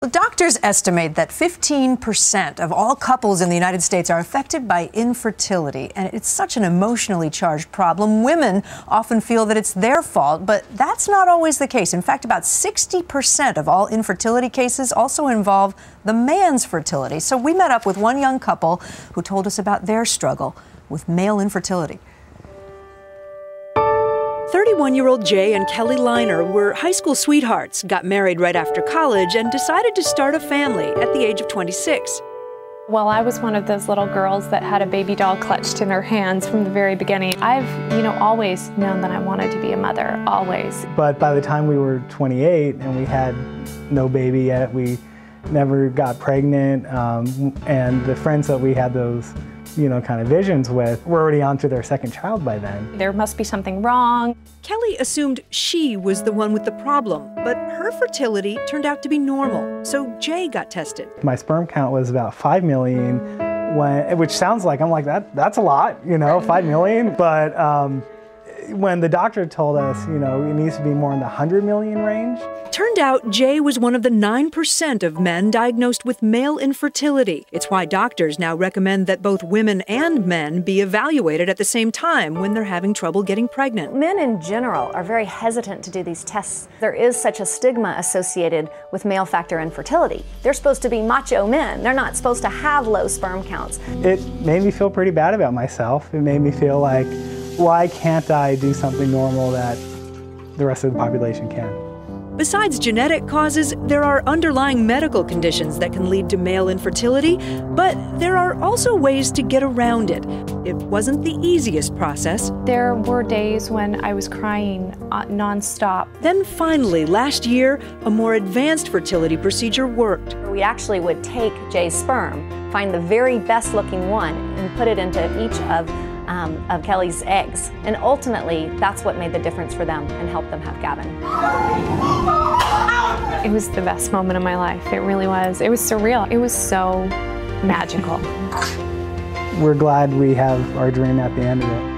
Well, doctors estimate that 15% of all couples in the United States are affected by infertility, and it's such an emotionally charged problem. Women often feel that it's their fault, but that's not always the case. In fact, about 60% of all infertility cases also involve the man's fertility. So we met up with one young couple who told us about their struggle with male infertility. 31-year-old Jay and Kelly Liner were high school sweethearts, got married right after college, and decided to start a family at the age of 26. Well, I was one of those little girls that had a baby doll clutched in her hands from the very beginning. I've, always known that I wanted to be a mother, always. But by the time we were 28 and we had no baby yet, we never got pregnant, and the friends that we had those kind of visions with, we're already on to their second child by then. There must be something wrong. Kelly assumed she was the one with the problem, but her fertility turned out to be normal, so Jay got tested. My sperm count was about 5 million, which sounds like, that's a lot, 5 million, but when the doctor told us, it needs to be more in the 100 million range. Turned out Jay was one of the 9% of men diagnosed with male infertility. It's why doctors now recommend that both women and men be evaluated at the same time when they're having trouble getting pregnant. Men in general are very hesitant to do these tests. There is such a stigma associated with male factor infertility. They're supposed to be macho men. They're not supposed to have low sperm counts. It made me feel pretty bad about myself. It made me feel like, why can't I do something normal that the rest of the population can? Besides genetic causes, there are underlying medical conditions that can lead to male infertility, but there are also ways to get around it. It wasn't the easiest process. There were days when I was crying nonstop. Then finally, last year, a more advanced fertility procedure worked. We actually would take Jay's sperm, find the very best looking one, and put it into each of Kelly's eggs. And ultimately, that's what made the difference for them and helped them have Gavin. It was the best moment of my life. It really was. It was surreal. It was so magical. We're glad we have our dream at the end of it.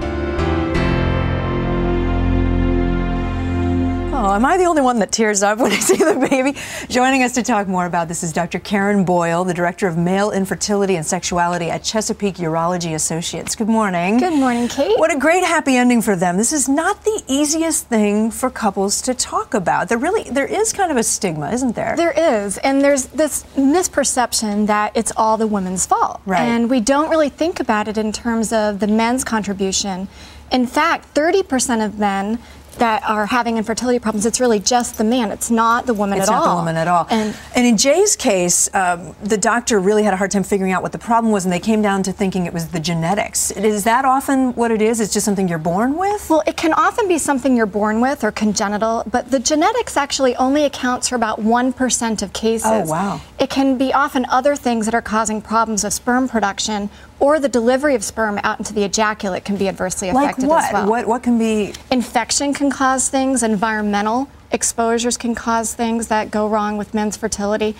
Oh, am I the only one that tears up when I see the baby? Joining us to talk more about this is Dr. Karen Boyle, the Director of Male Infertility and Sexuality at Chesapeake Urology Associates. Good morning. Good morning, Kate. What a great happy ending for them. This is not the easiest thing for couples to talk about. There is kind of a stigma, isn't there? There is, and there's this misperception that it's all the woman's fault. Right. And we don't really think about it in terms of the men's contribution. In fact, 30% of men that are having infertility problems, it's really just the man. It's not the woman at all. It's not the woman at all. And in Jay's case, the doctor really had a hard time figuring out what the problem was, and they came down to thinking it was the genetics. Is that often what it is? It's just something you're born with? Well, it can often be something you're born with or congenital, but the genetics actually only accounts for about 1% of cases. Oh, wow. It can be often other things that are causing problems with sperm production, or the delivery of sperm out into the ejaculate can be adversely affected as well. What can be? Infection can cause things. Environmental exposures can cause things that go wrong with men's fertility.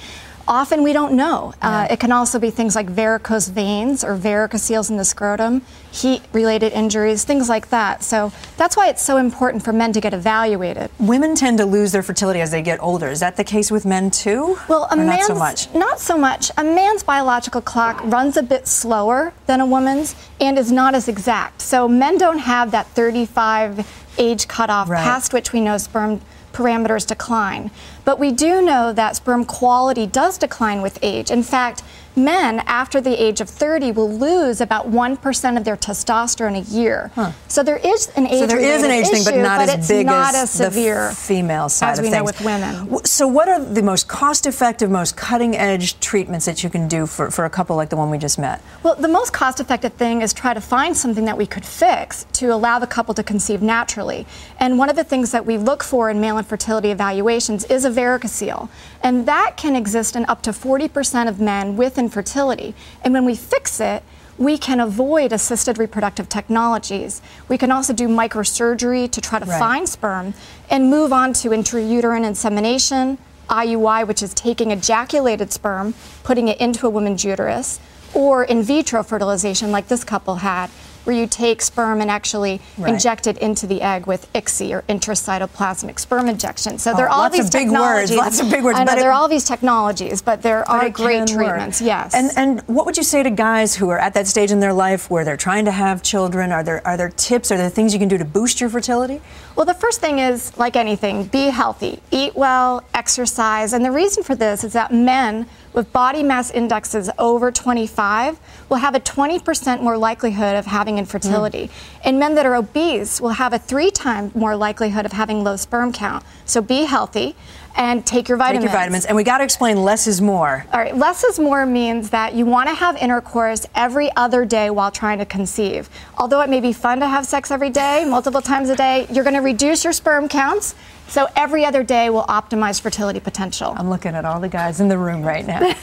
Often we don't know. It can also be things like varicose veins or varicoceles in the scrotum, heat-related injuries, things like that. So that's why it's so important for men to get evaluated. Women tend to lose their fertility as they get older. Is that the case with men too? Well, not so much? Not so much. A man's biological clock runs a bit slower than a woman's and is not as exact. So men don't have that 35 age cutoff past which we know sperm parameters decline. But we do know that sperm quality does decline with age. In fact, men after the age of 30 will lose about 1% of their testosterone a year. So there is an age thing, but not as big as severe the female side as of we things. know with women. So what are the most cost-effective, most cutting-edge treatments that you can do for a couple like the one we just met? Well, the most cost-effective thing is try to find something that we could fix to allow the couple to conceive naturally. And one of the things that we look for in male infertility evaluations is a varicocele. And that can exist in up to 40% of men with infertility. And when we fix it, we can avoid assisted reproductive technologies. We can also do microsurgery to try to find sperm and move on to intrauterine insemination, IUI, which is taking ejaculated sperm, putting it into a woman's uterus, or in vitro fertilization like this couple had. where you take sperm and actually inject it into the egg with ICSI, or intracytoplasmic sperm injection. So there are all these technologies. Lots of big words. I know, there are all these technologies, but there are great treatments, work. yes. And what would you say to guys who are at that stage in their life where they're trying to have children? Are there tips, are there things you can do to boost your fertility? Well, the first thing is, like anything, be healthy, eat well, exercise, and the reason for this is that men with body mass indexes over 25 will have a 20% more likelihood of having infertility. And men that are obese will have a 3 times more likelihood of having low sperm count. So be healthy and take your vitamins. Take your vitamins. And we got to explain less is more. All right, less is more means that you want to have intercourse every other day while trying to conceive. Although it may be fun to have sex every day, multiple times a day, you're going to reduce your sperm counts. So every other day will optimize fertility potential. I'm looking at all the guys in the room right now.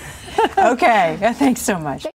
Okay, thanks so much.